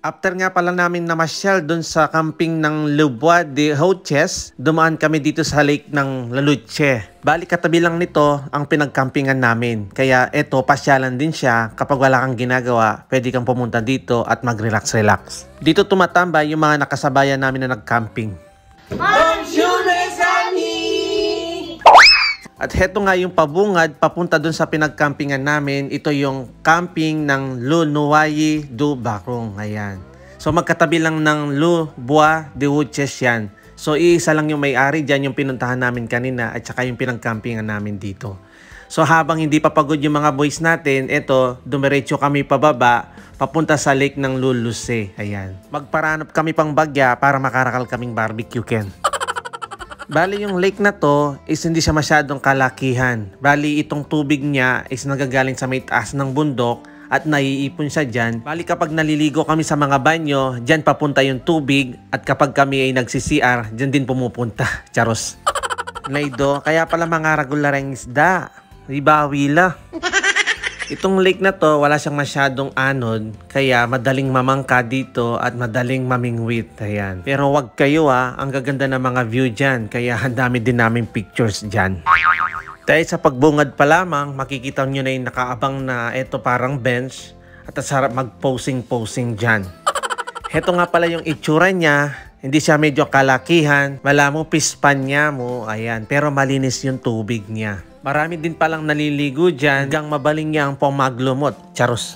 After nga pala namin namasyal dun sa camping ng Le Bois de Hotches, dumaan kami dito sa lake ng La Luche. Bali katabi lang nito ang pinagcampingan namin. Kaya eto, pasyalan din siya. Kapag wala kang ginagawa, pwede kang pumunta dito at mag-relax-relax. Dito tumatambay yung mga nakasabayan namin na nag-camping. Bonjour mes amis! At heto nga yung pabungad papunta dun sa pinagcampingan namin. Ito yung camping ng Le Noyer du Baron. Ayan. So magkatabi lang ng Le Bois de Hotches yan. So iisa lang yung may-ari dyan, yung pinuntahan namin kanina at saka yung pinagcampingan namin dito. So habang hindi pa pagod yung mga boys natin, eto, dumiretso kami pababa papunta sa lake ng Le Luce. Ayan. Magparanop kami pang bagya para makarakal kaming barbecue ken. Bali yung lake na to is hindi siya masyadong kalakihan. Bali itong tubig niya is nagagaling sa may taas ng bundok at naiipon siya dyan. Bali kapag naliligo kami sa mga banyo, dyan papunta yung tubig at kapag kami ay nagsi-CR, dyan din pumupunta. Charos. Naido, kaya pala mga regulareng isda. Ibawi la. Itong lake na to, wala siyang masyadong anod, kaya madaling mamangka dito at madaling mamingwit. Ayan. Pero wag kayo ang gaganda ng mga view dyan, kaya ang dami din namin pictures dyan. Dahil sa pagbungad pa lamang, makikita nyo na yung nakaabang na eto parang bench at sarap mag-posing-posing dyan. Heto nga pala yung itsura niya, hindi siya medyo kalakihan, wala mo pispan niya mo, ayan, pero malinis yung tubig niya. Marami din palang naliligo dyan hanggang mabaling niya ang pamaglumot. Charos.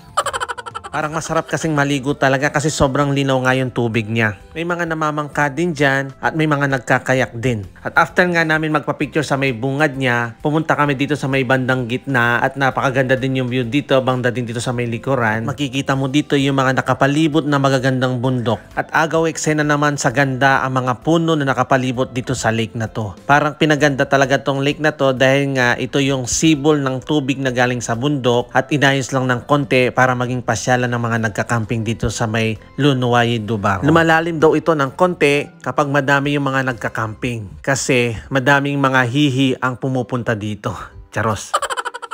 Parang masarap kasing maligo talaga kasi sobrang linaw nga yung tubig niya. May mga namamangka din dyan at may mga nagkakayak din. At after nga namin magpa-picture sa may bungad niya, pumunta kami dito sa may bandang gitna at napakaganda din yung view dito, banda din dito sa may likuran. Makikita mo dito yung mga nakapalibot na magagandang bundok. At agaw eksena naman sa ganda ang mga puno na nakapalibot dito sa lake na to. Parang pinaganda talaga tong lake na to dahil nga ito yung sibol ng tubig na galing sa bundok at inayos lang ng konti para maging pasyal ng mga nagka-camping dito sa may Le Noyer du Baron. Lumalalim daw ito ng konti kapag madami yung mga nagka-camping kasi madaming mga hihi ang pumupunta dito. Charos.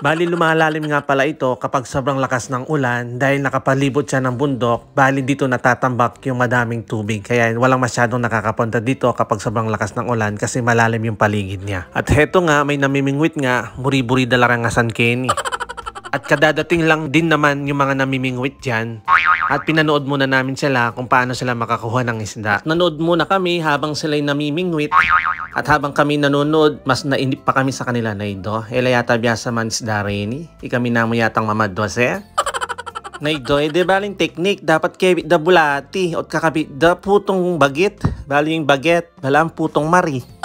Bali lumalalim nga pala ito kapag sobrang lakas ng ulan dahil nakapalibot siya ng bundok. Bali dito natatambak yung madaming tubig kaya walang masyadong nakakapunta dito kapag sobrang lakas ng ulan kasi malalim yung paligid niya. At heto nga may namimingwit nga, muri-buri dalarangasan Kenny. At kadadating lang din naman yung mga namimingwit dyan. At pinanood muna namin sila kung paano sila makakuha ng isda. Nanood muna kami habang sila'y namimingwit. At habang kami nanonood, mas nainip pa kami sa kanila na ito. Ela yata biyasa man isda rin. Ikami na mo yatang mamadwase. Naido, di baling teknik. Dapat kebit da bulati. O kakabit da putong bagit. Bali yung baget. Balang putong mari.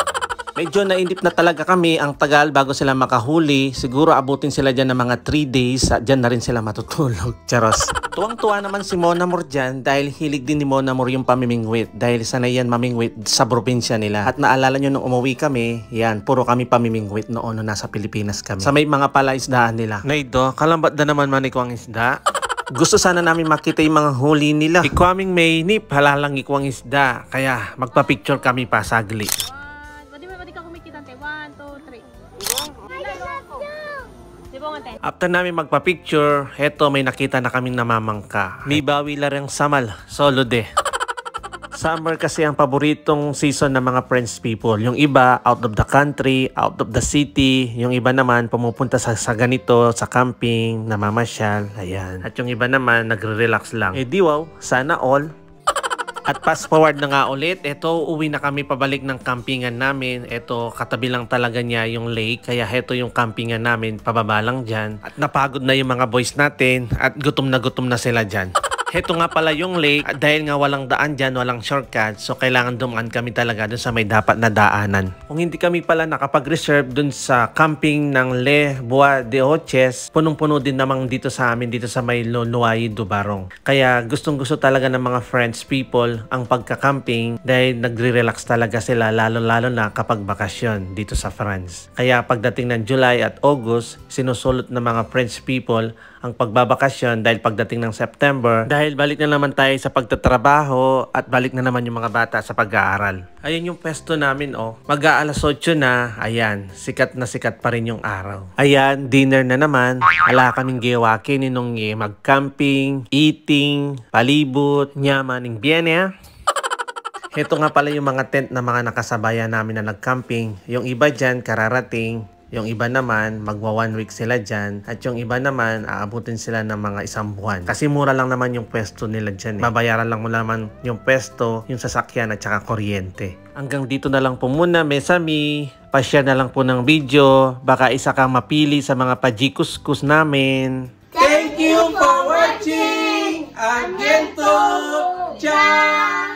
Medyo nainip na talaga kami ang tagal bago sila makahuli. Siguro abutin sila dyan ng mga 3 days at dyan na rin sila matutulog. Charos. Tuwang-tuwa naman si Monamor dyan dahil hilig din ni Monamor yung pamimingwit. Dahil sanay yan mamingwit sa probinsya nila. At naalala nyo nung umuwi kami, yan, puro kami pamimingwit noon nung nasa Pilipinas kami. Sa may mga palaisdaan nila. Naido, kalambat na naman maniko ang isda. Gusto sana namin makita yung mga huli nila. Ikwaming may nip, halalang ikwang isda. Kaya magpa-picture kami pa sagli. After namin magpa-picture, heto may nakita na kaming namamangka. May bawi larang samal, solo de. Summer kasi ang paboritong season ng mga French people. Yung iba, out of the country, out of the city. Yung iba naman, pumupunta sa ganito, sa camping, namamasyal. Ayan. At yung iba naman, nagre-relax lang. Eh di wow, sana all. At fast forward na nga ulit, eto uwi na kami pabalik ng campingan namin. Eto katabi lang talaga niya yung lake, kaya heto yung campingan namin, pababa lang dyan. At napagod na yung mga boys natin at gutom na sila dyan. Heto nga pala yung lake, dahil nga walang daan dyan, walang shortcut, so kailangan dumaan kami talaga dun sa may dapat na daanan. Kung hindi kami pala nakapag-reserve dun sa camping ng Le Bois de Hotches, punong-puno din namang dito sa amin, dito sa may Le Noyer du Baron. Kaya gustong-gusto talaga ng mga French people ang pagka-camping dahil nagre-relax talaga sila, lalo-lalo na kapag bakasyon dito sa France. Kaya pagdating ng July at August, sinusulot ng mga French people ang pagbabakasyon dahil pagdating ng September, dahil Dahil balik na naman tayo sa pagtatrabaho at balik na naman yung mga bata sa pag-aaral. Ayun yung pwesto namin oh. Mag-aalas 8 na. Ayan, sikat na sikat pa rin yung araw. Ayan, dinner na naman. Ala kaming giwakin ninong mag-camping, eating, palibot, nyamaning biene. Ito nga pala yung mga tent na mga nakasabayan namin na nag-camping. Yung iba dyan, kararating. Yung iba naman, magwa 1 week sila dyan. At yung iba naman, aabutin sila ng mga 1 buwan. Kasi mura lang naman yung pwesto nila dyan. Babayaran lang mo naman yung pwesto, yung sasakyan at saka kuryente. Hanggang dito na lang po muna, Mesami. Pa-share na lang po ng video. Baka isa kang mapili sa mga pajikuskus namin. Thank you for watching. Agento. Ciao.